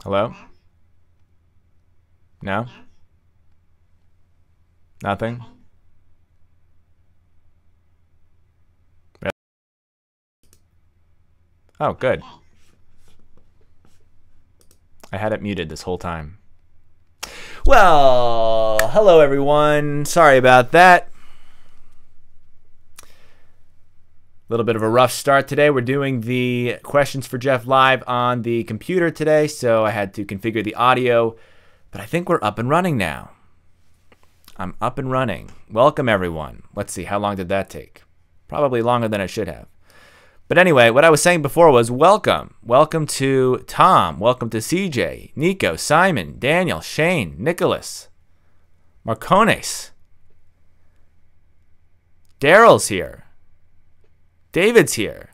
Hello? No? Nothing? Oh, good. I had it muted this whole time. Well, hello everyone. Sorry about that. A little bit of a rough start today. We're doing the questions for Jeff live on the computer today, so I had to configure the audio, but I think we're up and running now. I'm up and running. Welcome everyone. Let's see, how long did that take? Probably longer than it should have. But anyway, what I was saying before was welcome. Welcome to Tom. Welcome to CJ, Nico, Simon, Daniel, Shane, Nicholas, Marcones. Daryl's here. David's here.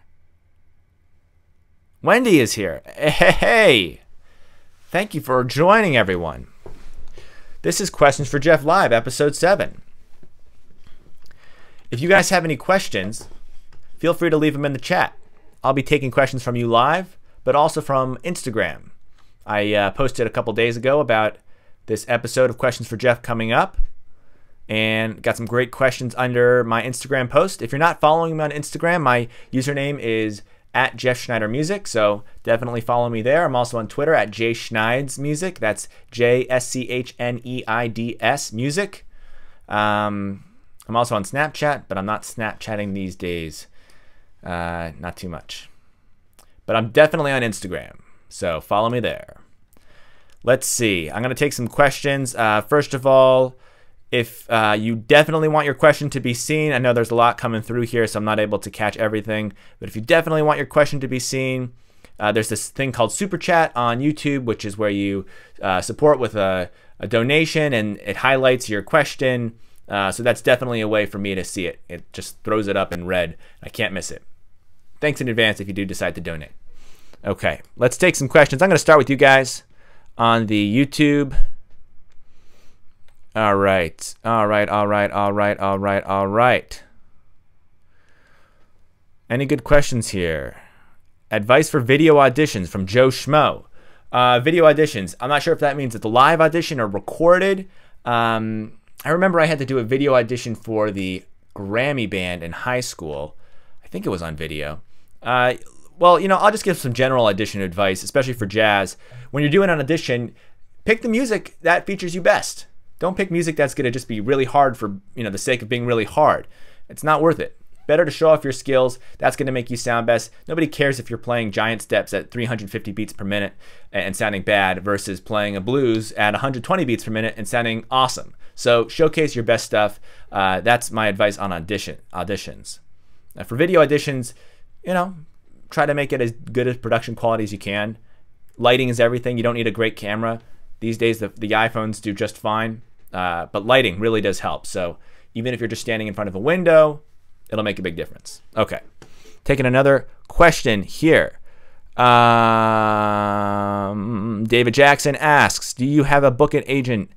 Wendy is here. Hey! Thank you for joining, everyone. This is Questions for Jeff Live, Episode 7. If you guys have any questions, feel free to leave them in the chat. I'll be taking questions from you live, but also from Instagram. I posted a couple days ago about this episode of Questions for Jeff coming up, and got some great questions under my Instagram post. If you're not following me on Instagram, my username is @JeffSchneiderMusic, so definitely follow me there. I'm also on Twitter @JSchneidsMusic. That's JSCHNEIDS Music. I'm also on Snapchat, but I'm not Snapchatting these days. Not too much. But I'm definitely on Instagram, so follow me there. Let's see. I'm going to take some questions. First of all, if you definitely want your question to be seen, I know there's a lot coming through here, so I'm not able to catch everything. But if you definitely want your question to be seen, there's this thing called Super Chat on YouTube, which is where you support with a donation, and it highlights your question. So that's definitely a way for me to see it. It just throws it up in red. I can't miss it. Thanks in advance if you do decide to donate. Okay, let's take some questions. I'm going to start with you guys on the YouTube. All right. Any good questions here? Advice for video auditions from Joe Schmo. Video auditions. I'm not sure if that means it's a live audition or recorded. I remember I had to do a video audition for the Grammy band in high school. I think it was on video. Well, you know, I'll just give some general audition advice, especially for jazz. When you're doing an audition, pick the music that features you best. Don't pick music that's going to just be really hard for, you know, the sake of being really hard. It's not worth it. Better to show off your skills. That's going to make you sound best. Nobody cares if you're playing giant steps at 350 beats per minute and sounding bad versus playing a blues at 120 beats per minute and sounding awesome. So showcase your best stuff. That's my advice on auditions. For video auditions, you know, try to make it as good as production quality as you can. Lighting is everything. You don't need a great camera. These days, the iPhones do just fine. But lighting really does help. So even if you're just standing in front of a window, it'll make a big difference. Okay. Taking another question here. David Jackson asks, do you have a booking agent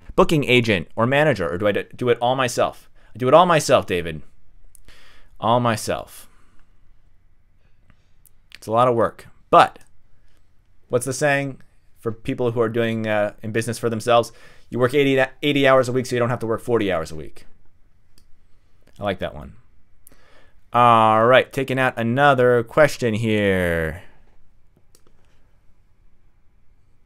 or manager, or do I do it all myself? I do it all myself, David. All myself. It's a lot of work. But what's the saying for people who are doing in business for themselves? You work 80 hours a week so you don't have to work 40 hours a week. I like that one. All right, taking out another question here.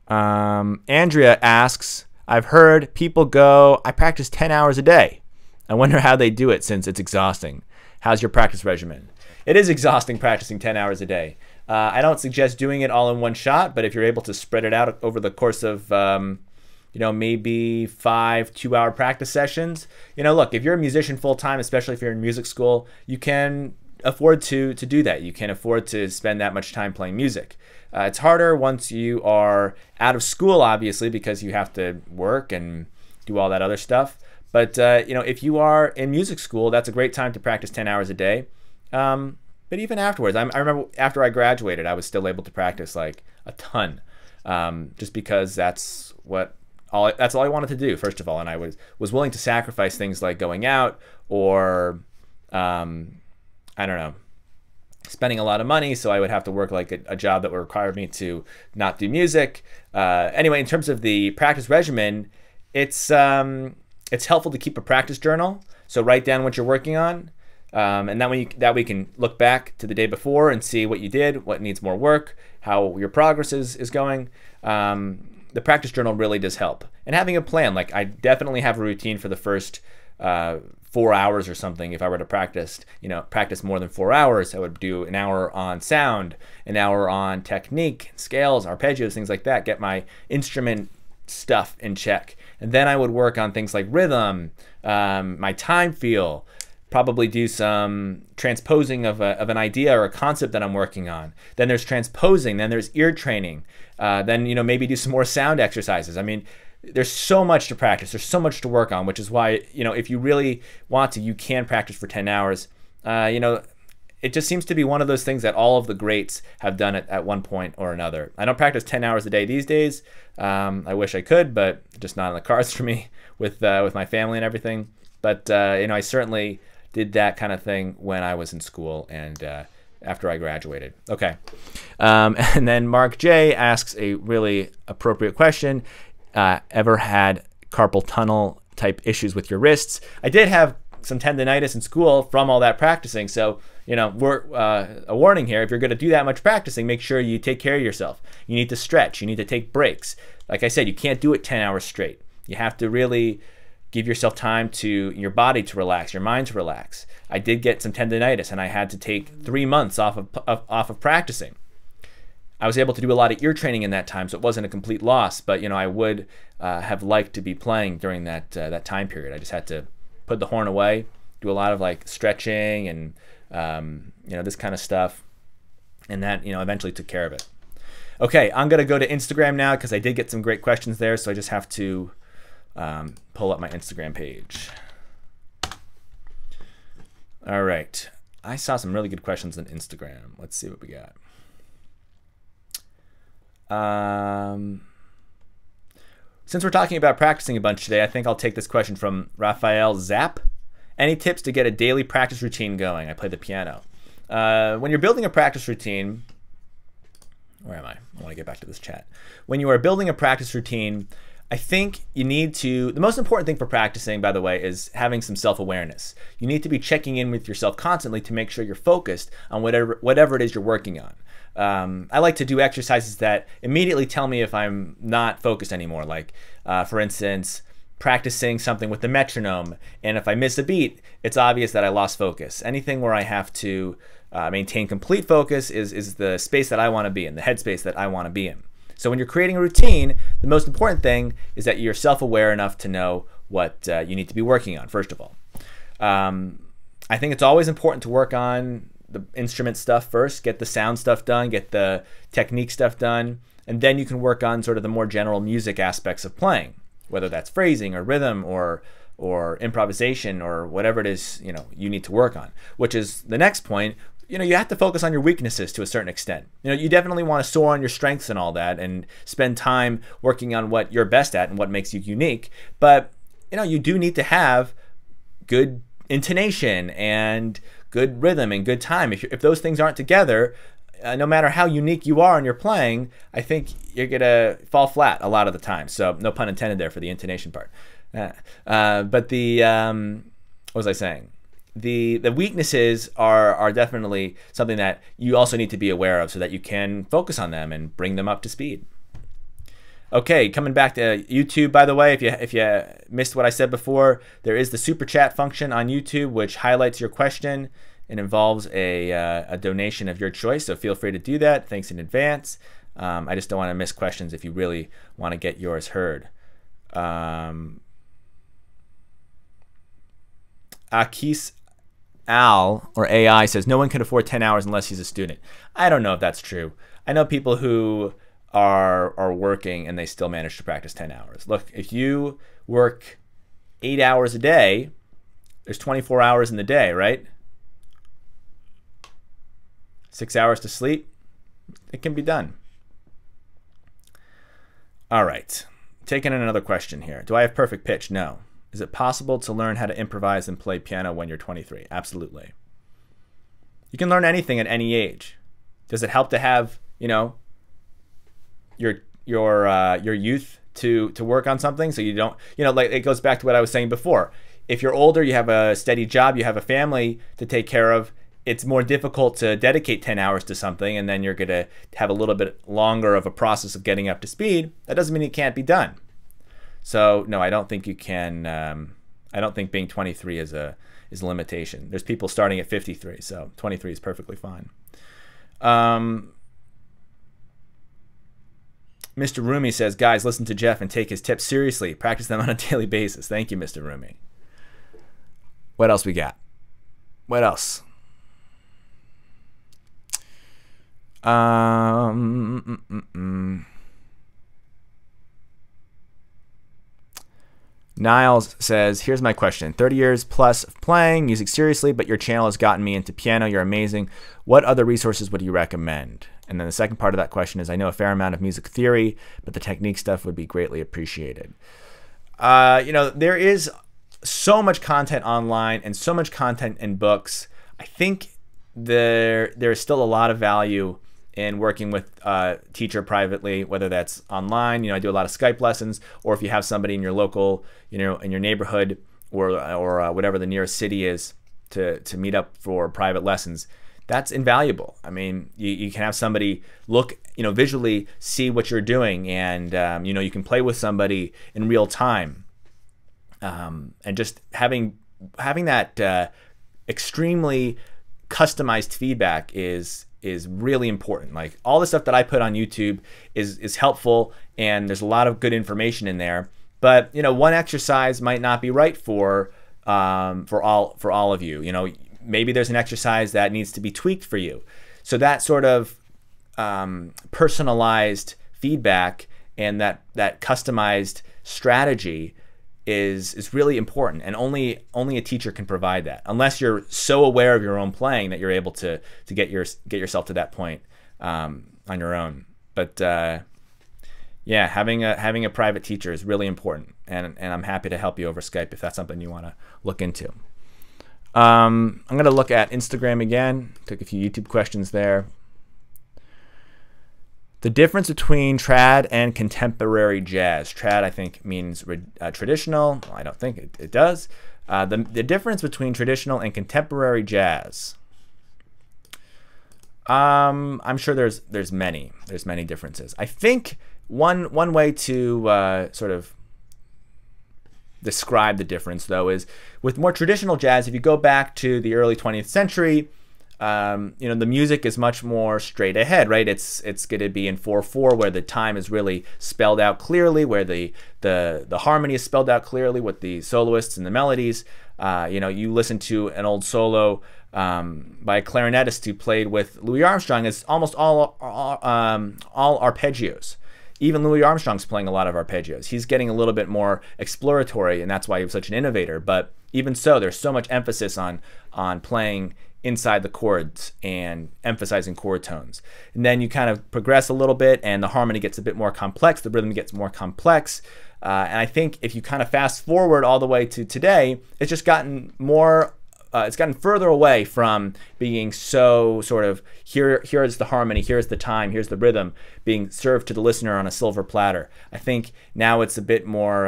Andrea asks, I've heard people go, I practice 10 hours a day. I wonder how they do it since it's exhausting. How's your practice regimen? It is exhausting practicing 10 hours a day. I don't suggest doing it all in one shot, but if you're able to spread it out over the course of, you know, maybe 5 2-hour practice sessions. You know, look, if you're a musician full-time, especially if you're in music school, you can afford to do that. You can afford to spend that much time playing music. It's harder once you are out of school, obviously, because you have to work and do all that other stuff. But, you know, if you are in music school, that's a great time to practice 10 hours a day. But even afterwards, I remember after I graduated, I was still able to practice like a ton, just because that's all I wanted to do, first of all, and I was willing to sacrifice things like going out or I don't know, spending a lot of money, so I would have to work like a job that would require me to not do music. Anyway, in terms of the practice regimen, it's helpful to keep a practice journal. So write down what you're working on, and that way we can look back to the day before and see what you did, what needs more work, how your progress is going. The practice journal really does help. And having a plan, like I definitely have a routine for the first 4 hours or something. If I were to practice more than 4 hours, I would do an hour on sound, an hour on technique, scales, arpeggios, things like that, get my instrument stuff in check. And then I would work on things like rhythm, my time feel, probably do some transposing of an idea or a concept that I'm working on. Then there's transposing, then there's ear training, then maybe do some more sound exercises. I mean, there's so much to practice, there's so much to work on, which is why, if you really want to, you can practice for 10 hours. It just seems to be one of those things that all of the greats have done it at one point or another. I don't practice 10 hours a day these days. I wish I could, but just not on the cards for me with my family and everything. But I certainly did that kind of thing when I was in school and after I graduated. Okay. And then Mark J asks a really appropriate question. Ever had carpal tunnel type issues with your wrists? I did have some tendonitis in school from all that practicing. So, we're a warning here. If you're going to do that much practicing, make sure you take care of yourself. You need to stretch. You need to take breaks. Like I said, you can't do it 10 hours straight. You have to really give yourself time to your body to relax, your mind to relax. I did get some tendonitis, and I had to take 3 months off of practicing. I was able to do a lot of ear training in that time, so it wasn't a complete loss. But I would have liked to be playing during that time period. I just had to put the horn away, do a lot of like stretching and this kind of stuff, and that eventually took care of it. Okay, I'm gonna go to Instagram now because I did get some great questions there, so I just have to pull up my Instagram page. All right, I saw some really good questions on Instagram. Let's see what we got. Since we're talking about practicing a bunch today, I think I'll take this question from Raphael Zapp. Any tips to get a daily practice routine going? I play the piano. When you're building a practice routine, where am I? I want to get back to this chat. When you are building a practice routine, I think you need to, the most important thing for practicing, by the way, is having some self-awareness. You need to be checking in with yourself constantly to make sure you're focused on whatever it is you're working on. I like to do exercises that immediately tell me if I'm not focused anymore. Like, for instance, practicing something with the metronome, and if I miss a beat, it's obvious that I lost focus. Anything where I have to maintain complete focus is the space that I want to be in, the headspace that I want to be in. So when you're creating a routine, the most important thing is that you're self-aware enough to know what you need to be working on, first of all. I think it's always important to work on the instrument stuff first, get the sound stuff done, get the technique stuff done, and then you can work on sort of the more general music aspects of playing, whether that's phrasing or rhythm or improvisation or whatever it is you need to work on, which is the next point. You have to focus on your weaknesses to a certain extent. You definitely want to soar on your strengths and all that and spend time working on what you're best at and what makes you unique. But, you do need to have good intonation and good rhythm and good time. If those things aren't together, no matter how unique you are in your playing, I think you're going to fall flat a lot of the time. So no pun intended there for the intonation part. But what was I saying? The weaknesses are definitely something that you also need to be aware of so that you can focus on them and bring them up to speed. Okay, coming back to YouTube, by the way, if you missed what I said before, there is the super chat function on YouTube which highlights your question and involves a donation of your choice, so feel free to do that. Thanks in advance. I just don't want to miss questions if you really want to get yours heard. Akis Al, or AI, says, no one can afford 10 hours unless he's a student. I don't know if that's true. I know people who are working and they still manage to practice 10 hours. Look, if you work 8 hours a day, there's 24 hours in the day, right? 6 hours to sleep, it can be done. All right, taking in another question here. Do I have perfect pitch? No. Is it possible to learn how to improvise and play piano when you're 23? Absolutely. You can learn anything at any age. Does it help to have, you know, your youth to work on something so you don't, you know, like it goes back to what I was saying before. If you're older, you have a steady job, you have a family to take care of, it's more difficult to dedicate 10 hours to something, and then you're going to have a little bit longer of a process of getting up to speed. That doesn't mean it can't be done. So no, I don't think you can. I don't think being 23 is a limitation. There's people starting at 53, so 23 is perfectly fine. Mr. Rumi says, guys, listen to Jeff and take his tips seriously. Practice them on a daily basis. Thank you, Mr. Rumi. What else we got? What else? Niles says, here's my question. 30 years plus of playing music seriously, but your channel has gotten me into piano. You're amazing. What other resources would you recommend? And then the second part of that question is, I know a fair amount of music theory, but the technique stuff would be greatly appreciated. You know, there is so much content online and so much content in books. I think there's still a lot of value in working with a teacher privately, whether that's online. You know, I do a lot of Skype lessons, or if you have somebody in your local, you know, in your neighborhood or whatever the nearest city is to meet up for private lessons. That's invaluable. I mean, you can have somebody look, you know, visually see what you're doing, and you know, you can play with somebody in real time, and just having that extremely customized feedback is really important. Like, all the stuff that I put on YouTube is helpful, and there's a lot of good information in there. But you know, one exercise might not be right for all of you. You know, maybe there's an exercise that needs to be tweaked for you. So that sort of personalized feedback and that customized strategy is really important, and only a teacher can provide that, unless you're so aware of your own playing that you're able to get yourself to that point on your own. But yeah, having a private teacher is really important, and I'm happy to help you over Skype if that's something you want to look into. I'm going to look at Instagram again. Took a few YouTube questions there. The difference between trad and contemporary jazz. Trad, I think, means traditional. Well, I don't think it does. The difference between traditional and contemporary jazz. I'm sure there's many differences. I think one way to sort of describe the difference, though, is with more traditional jazz. If you go back to the early 20th century, you know, the music is much more straight ahead, right? It's going to be in 4/4, where the time is really spelled out clearly, where the harmony is spelled out clearly with the soloists and the melodies. You know, you listen to an old solo by a clarinetist who played with Louis Armstrong. It's almost all arpeggios. Even Louis Armstrong's playing a lot of arpeggios. He's getting a little bit more exploratory, and that's why he was such an innovator. But even so, there's so much emphasis on playing inside the chords and emphasizing chord tones. And then you kind of progress a little bit, and the harmony gets a bit more complex, the rhythm gets more complex. And I think if you kind of fast forward all the way to today, it's just gotten more, it's gotten further away from being so sort of, here's the harmony, here's the time, here's the rhythm being served to the listener on a silver platter. I think now it's a bit more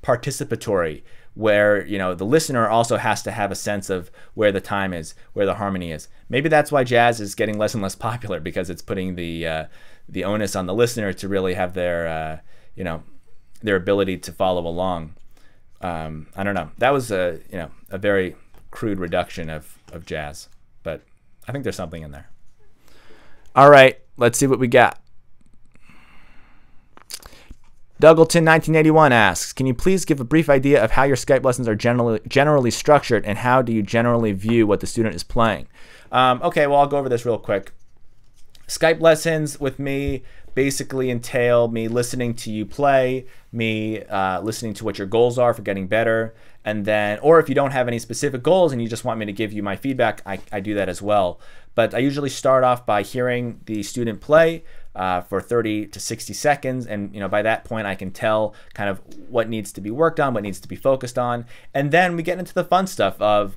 participatory, where, you know, the listener also has to have a sense of where the time is, where the harmony is. Maybe that's why jazz is getting less and less popular, because it's putting the onus on the listener to really have their you know, their ability to follow along. I don't know. That was a very crude reduction of jazz, but I think there's something in there. All right, let's see what we got. Dougleton 1981 asks, can you please give a brief idea of how your Skype lessons are generally structured, and how do you generally view what the student is playing? Okay, well, I'll go over this real quick. Skype lessons with me basically entail me listening to you play, me listening to what your goals are for getting better, and then, or if you don't have any specific goals and you just want me to give you my feedback, I do that as well. But I usually start off by hearing the student play for 30 to 60 seconds, and you know, by that point I can tell kind of what needs to be worked on, what needs to be focused on, and then we get into the fun stuff of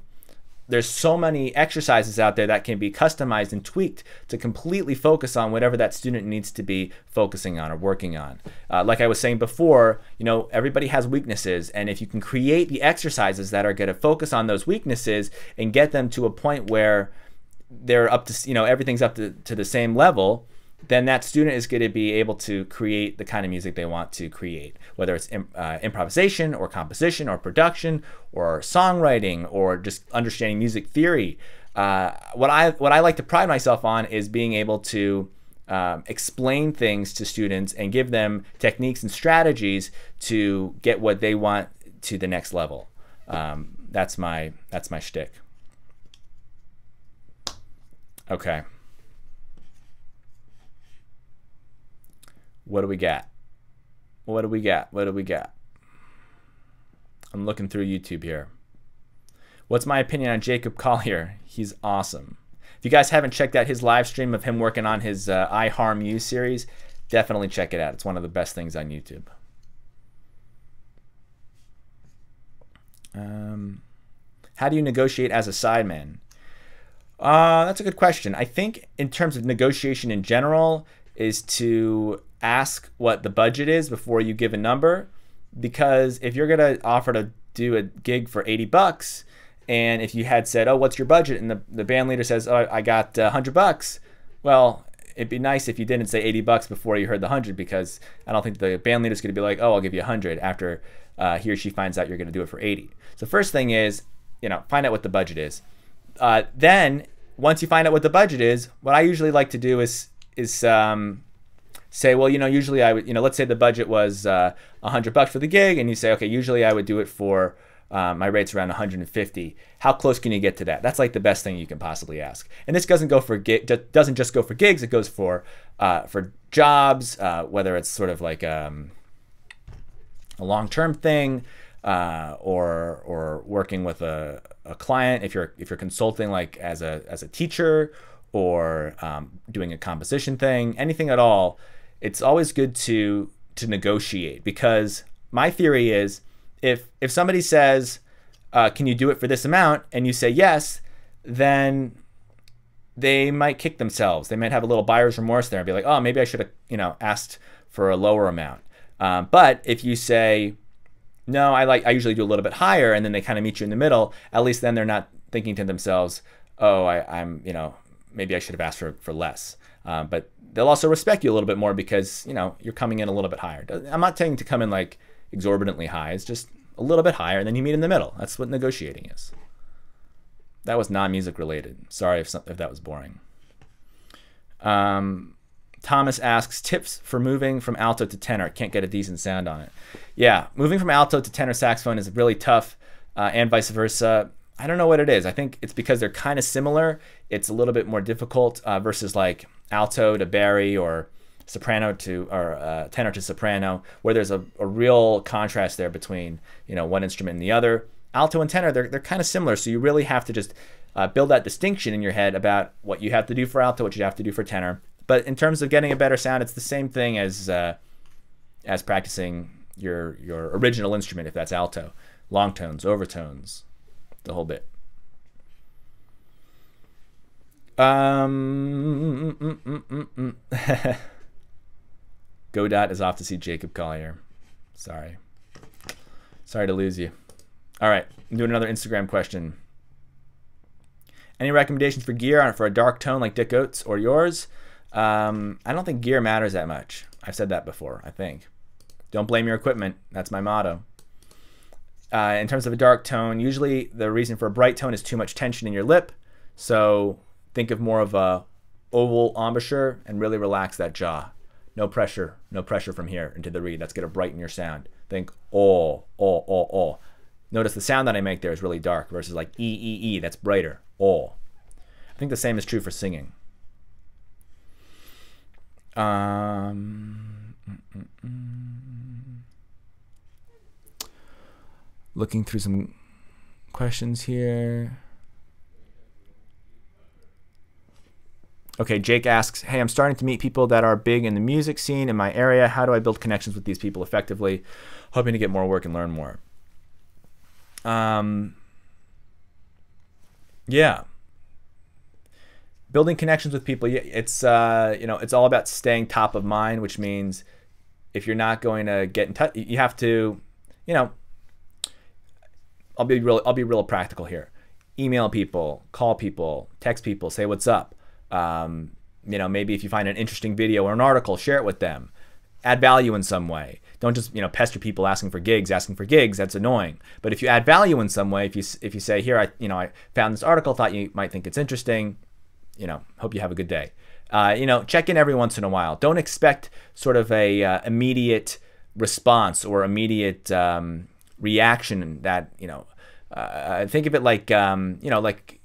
there's so many exercises out there that can be customized and tweaked to completely focus on whatever that student needs to be focusing on or working on. Like I was saying before, you know, everybody has weaknesses, and if you can create the exercises that are going to focus on those weaknesses and get them to a point where they're up to, you know, everything's up to the same level, then that student is going to be able to create the kind of music they want to create, whether it's improvisation or composition or production or songwriting or just understanding music theory. What I like to pride myself on is being able to explain things to students and give them techniques and strategies to get what they want to the next level. That's my shtick. Okay. What do we got? What do we got? What do we got? I'm looking through YouTube here. What's my opinion on Jacob Collier? He's awesome. If you guys haven't checked out his live stream of him working on his I Harm You series, definitely check it out. It's one of the best things on YouTube. How do you negotiate as a sideman? That's a good question. I think in terms of negotiation in general is to ask what the budget is before you give a number, because if you're going to offer to do a gig for 80 bucks, and if you had said, oh, what's your budget? And the band leader says, oh, I got 100 bucks. Well, it'd be nice if you didn't say 80 bucks before you heard the 100, because I don't think the band leader's going to be like, oh, I'll give you 100 after he or she finds out you're going to do it for 80. So first thing is, you know, find out what the budget is. Then once you find out what the budget is, what I usually like to do is say, well, you know, usually I would, you know, let's say the budget was 100 bucks for the gig, and you say, okay, usually I would do it for my rate's around 150. How close can you get to that? That's like the best thing you can possibly ask. And this doesn't go for doesn't just go for gigs. It goes for jobs, whether it's sort of like a long-term thing, or working with a client. If you're consulting like as a teacher, or doing a composition thing, anything at all, it's always good to negotiate, because my theory is if somebody says, can you do it for this amount, and you say yes, then they might kick themselves. They might have a little buyer's remorse there and be like, oh, maybe I should have, you know, asked for a lower amount. But if you say, no, I usually do a little bit higher, and then they kind of meet you in the middle, at least then they're not thinking to themselves, oh, I'm, you know, maybe I should have asked for less. But they'll also respect you a little bit more because, you know, you're coming in a little bit higher. I'm not saying to come in like exorbitantly high. It's just a little bit higher, and then you meet in the middle. That's what negotiating is. That was non-music related. Sorry if that was boring. Thomas asks, tips for moving from alto to tenor. Can't get a decent sound on it. Yeah, moving from alto to tenor saxophone is really tough, and vice versa. I don't know what it is. I think it's because they're kind of similar. It's a little bit more difficult versus like alto to bari or soprano to or tenor to soprano, where there's a real contrast there between, you know, one instrument and the other. Alto and tenor, they're kind of similar, so you really have to just build that distinction in your head about what you have to do for alto, what you have to do for tenor. But in terms of getting a better sound, it's the same thing as practicing your original instrument, if that's alto. Long tones, overtones, the whole bit. Godot is off to see Jacob Collier. Sorry to lose you. All right, I'm doing another Instagram question. Any recommendations for gear for a dark tone like Dick Oates or yours? I don't think gear matters that much. I've said that before, I think. Don't blame your equipment. That's my motto. In terms of a dark tone, usually the reason for a bright tone is too much tension in your lip. So think of more of a oval embouchure and really relax that jaw. No pressure from here into the reed. That's going to brighten your sound. Think oh, oh, oh, oh. Notice the sound that I make there is really dark versus like E, E, E. That's brighter. Oh. I think the same is true for singing. Looking through some questions here. Okay, Jake asks, hey, I'm starting to meet people that are big in the music scene in my area. How do I build connections with these people effectively? Hoping to get more work and learn more. Yeah. Building connections with people. It's it's all about staying top of mind, which means if you're not going to get in touch, you have to, I'll be real practical here. Email people, call people, text people, say what's up. Maybe if you find an interesting video or an article, share it with them. Add value in some way. Don't just pester people asking for gigs. That's annoying. But if you add value in some way, if you say, here, I found this article, thought you might think it's interesting. Hope you have a good day. Check in every once in a while. Don't expect sort of a immediate response or immediate reaction that, think of it like, like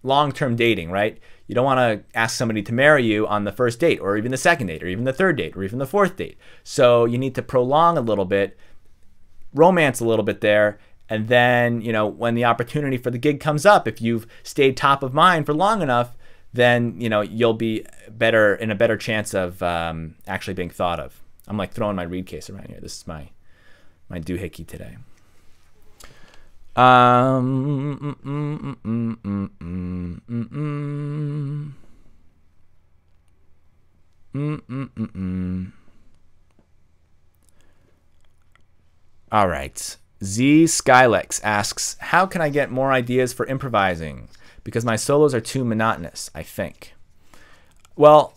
long-term dating, right? You don't want to ask somebody to marry you on the first date or even the second date or even the third date or even the fourth date. So you need to prolong a little bit, romance a little bit there. And then, when the opportunity for the gig comes up, if you've stayed top of mind for long enough, then, you'll be in a better chance of actually being thought of. I'm like throwing my reed case around here. This is my doohickey today. All right. Z Skylex asks, how can I get more ideas for improvising? Because my solos are too monotonous, I think. Well,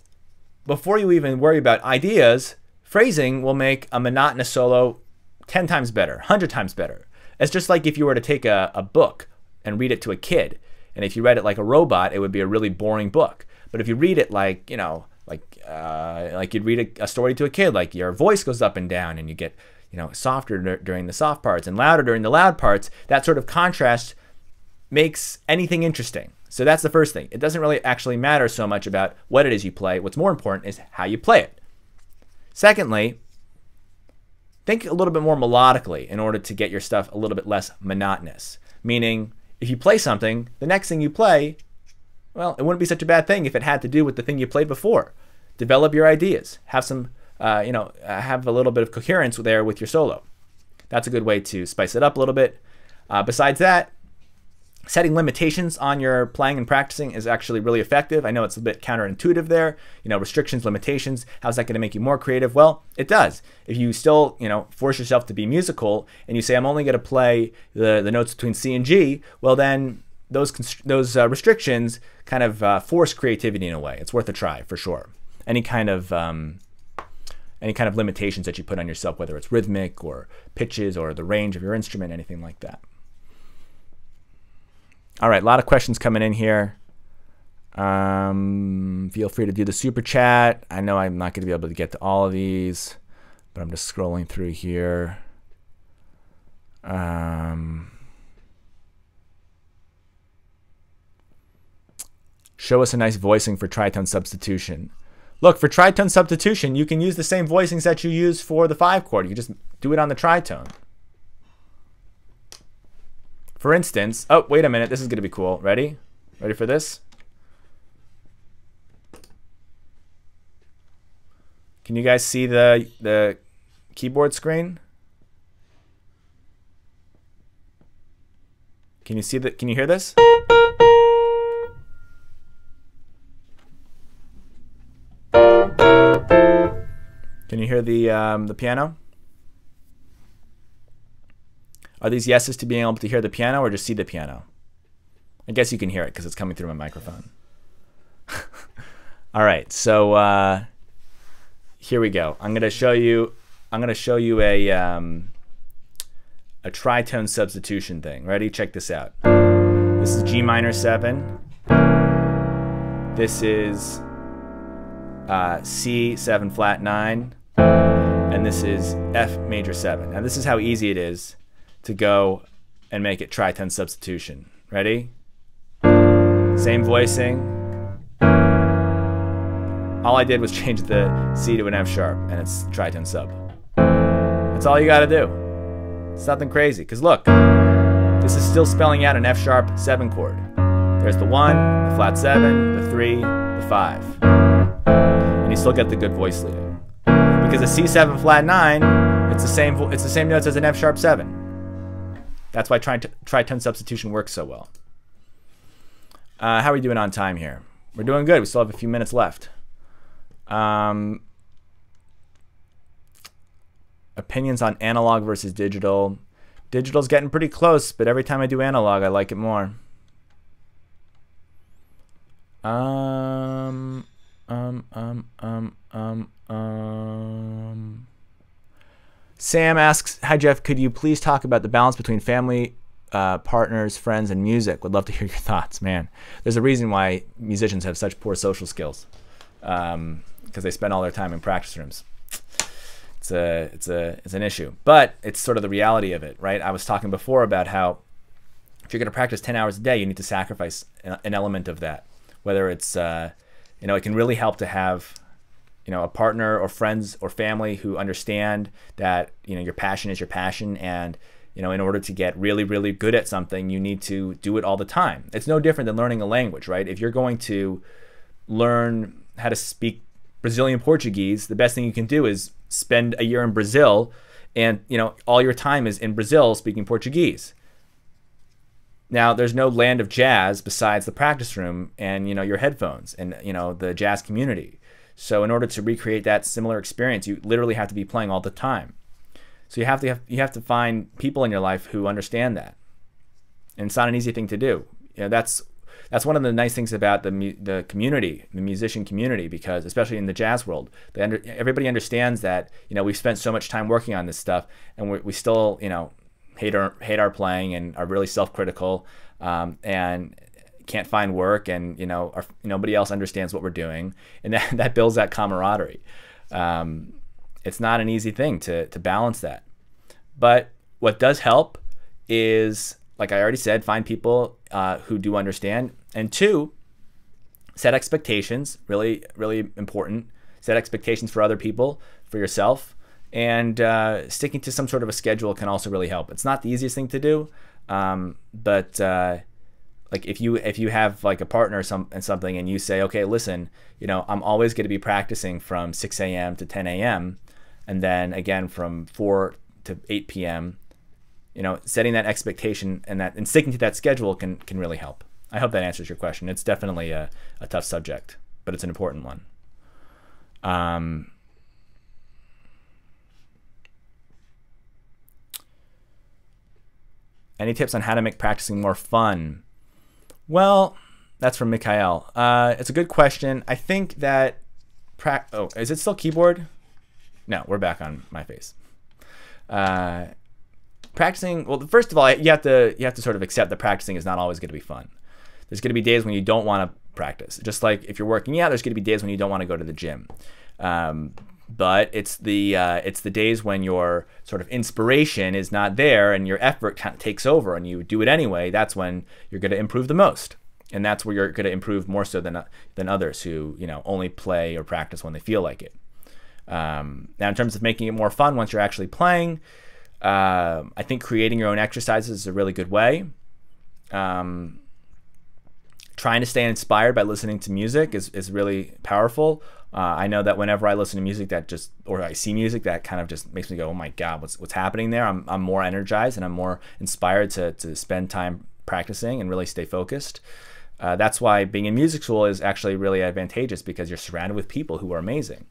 before you even worry about ideas, phrasing will make a monotonous solo 10 times better, 100 times better. It's just like if you were to take a book and read it to a kid. And if you read it like a robot, it would be a really boring book. But if you read it like, like you'd read a story to a kid, like your voice goes up and down and you get, softer during the soft parts and louder during the loud parts, that sort of contrast makes anything interesting. So that's the first thing. It doesn't really actually matter so much about what it is you play. What's more important is how you play it. Secondly, think a little bit more melodically in order to get your stuff a little bit less monotonous. Meaning, if you play something, the next thing you play, well, it wouldn't be such a bad thing if it had to do with the thing you played before. Develop your ideas. Have some, have a little bit of coherence there with your solo. That's a good way to spice it up a little bit. Besides that, setting limitations on your playing and practicing is actually really effective. I know it's a bit counterintuitive there. Restrictions, limitations, how's that going to make you more creative? Well, it does. If you still, force yourself to be musical and you say, I'm only going to play the notes between C and G, well then those restrictions kind of force creativity in a way. It's worth a try for sure. Any kind of limitations that you put on yourself, whether it's rhythmic or pitches or the range of your instrument, anything like that. All right, a lot of questions coming in here. Feel free to do the super chat. I know I'm not going to be able to get to all of these, but I'm just scrolling through here. Show us a nice voicing for tritone substitution. Look, for tritone substitution, you can use the same voicings that you use for the 5 chord. You just do it on the tritone. For instance, oh, wait a minute, this is going to be cool. Ready? Ready for this? Can you guys see the keyboard screen? Can you see that? Can you hear this? Can you hear the piano? Are these yeses to being able to hear the piano or just see the piano? I guess you can hear it because it's coming through my microphone. All right, so here we go. I'm going to show you a tritone substitution thing. Ready? Check this out. This is G minor 7. This is C 7 flat 9, and this is F major 7. Now this is how easy it is to go and make it tritone substitution. Ready? Same voicing. All I did was change the C to an F sharp, and it's tritone sub. That's all you gotta do. It's nothing crazy, because look, this is still spelling out an F sharp 7 chord. There's the 1, the flat 7, the 3, the 5. And you still get the good voice leading. Because a C7 flat 9, it's the same notes as an F sharp 7. That's why tritone substitution works so well. How are we doing on time here? We're doing good. We still have a few minutes left. Opinions on analog versus digital. Digital's getting pretty close, but every time I do analog, I like it more. Sam asks, hi Jeff, could you please talk about the balance between family, partners, friends, and music? Would love to hear your thoughts. Man, there's a reason why musicians have such poor social skills, because they spend all their time in practice rooms. It's an issue, but it's sort of the reality of it, right? I was talking before about how if you're going to practice 10 hours a day, you need to sacrifice an element of that. Whether it's, it can really help to have, a partner or friends or family who understand that, your passion is your passion. And, in order to get really, really good at something, you need to do it all the time. It's no different than learning a language, right? If you're going to learn how to speak Brazilian Portuguese, the best thing you can do is spend a year in Brazil and, all your time is in Brazil speaking Portuguese. Now, there's no land of jazz besides the practice room and, your headphones and, the jazz community. So in order to recreate that similar experience, you literally have to be playing all the time. So you have to find people in your life who understand that. And it's not an easy thing to do. That's one of the nice things about the community, the musician community, because especially in the jazz world, everybody understands that, we've spent so much time working on this stuff and we still, hate our playing and are really self-critical, and can't find work, and nobody else understands what we're doing, and that builds that camaraderie. It's not an easy thing to balance that, but what does help is, like I already said, find people who do understand, and 2, set expectations. Really, really important. Set expectations for other people, for yourself. And sticking to some sort of a schedule can also really help. It's not the easiest thing to do, but like if you have like a partner or something, and you say, okay, listen, I'm always going to be practicing from 6 a.m. to 10 a.m. and then again from 4 to 8 p.m. Setting that expectation and sticking to that schedule can really help. I hope that answers your question. It's definitely a tough subject, but it's an important one. Any tips on how to make practicing more fun? Well, that's from Mikhail. It's a good question. I think that is it still keyboard? No, we're back on my face. Practicing. Well, first of all, you have to sort of accept that practicing is not always going to be fun. There's going to be days when you don't want to practice. Just like if you're working out, there's going to be days when you don't want to go to the gym. But it's the days when your sort of inspiration is not there and your effort kind of takes over and you do it anyway. That's when you're going to improve the most, and that's where you're going to improve more so than others who only play or practice when they feel like it. Now, in terms of making it more fun once you're actually playing, I think creating your own exercises is a really good way. Trying to stay inspired by listening to music is really powerful. I know that whenever I listen to music or I see music that kind of just makes me go, oh my God, what's happening there? I'm more energized and I'm more inspired to spend time practicing and really stay focused. That's why being in music school is actually really advantageous, because you're surrounded with people who are amazing.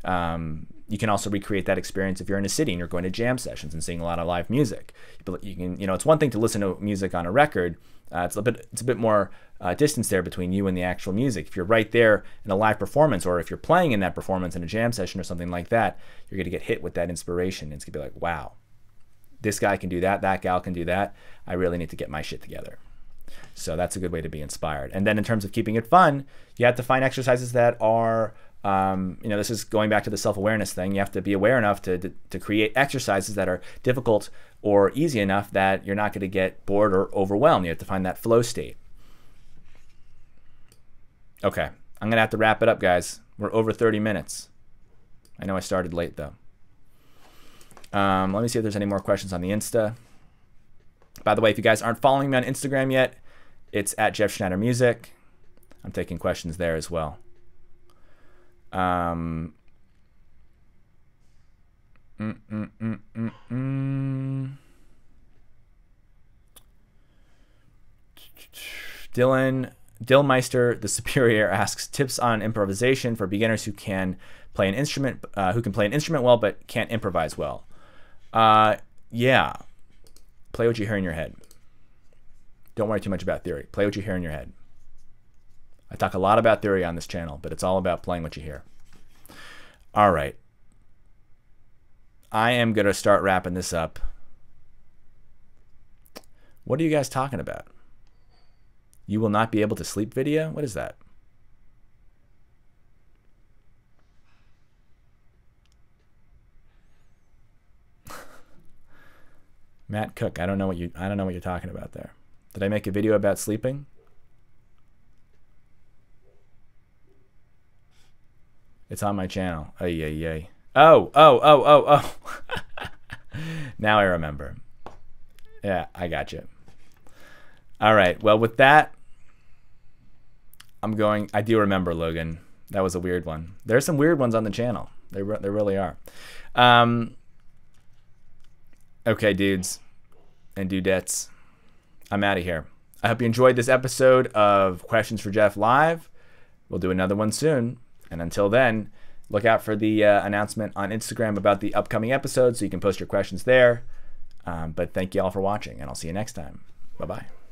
You can also recreate that experience if you're in a city and you're going to jam sessions and seeing a lot of live music. You can, it's one thing to listen to music on a record. It's a bit more distance there between you and the actual music. If you're right there in a live performance, or if you're playing in that performance in a jam session or something like that, you're going to get hit with that inspiration. It's going to be like, wow, this guy can do that, that gal can do that. I really need to get my shit together. So that's a good way to be inspired. And then in terms of keeping it fun, you have to find exercises that are, this is going back to the self-awareness thing. You have to be aware enough to create exercises that are difficult or easy enough that you're not going to get bored or overwhelmed. You have to find that flow state. Okay, I'm going to have to wrap it up, guys. We're over 30 minutes. I know I started late, though. Let me see if there's any more questions on the Insta. By the way, if you guys aren't following me on Instagram yet, it's at Jeff Schneider Music. I'm taking questions there as well. Dylan Dillmeister the Superior asks tips on improvisation for beginners who can play an instrument, well but can't improvise well. Yeah, play what you hear in your head. Don't worry too much about theory. Play what you hear in your head. I talk a lot about theory on this channel, but it's all about playing what you hear. All right. I am going to start wrapping this up. What are you guys talking about? You will not be able to sleep video? What is that? Matt Cook, I don't know what you're talking about there. Did I make a video about sleeping? It's on my channel. Ay, ay, ay. Oh. Now I remember. Yeah, I got you. All right. Well, with that, I do remember, Logan. That was a weird one. There are some weird ones on the channel. There really are. Okay, dudes and dudettes, I'm out of here. I hope you enjoyed this episode of Questions for Jeff Live. We'll do another one soon. And until then, look out for the announcement on Instagram about the upcoming episodes so you can post your questions there. But thank you all for watching, and I'll see you next time. Bye-bye.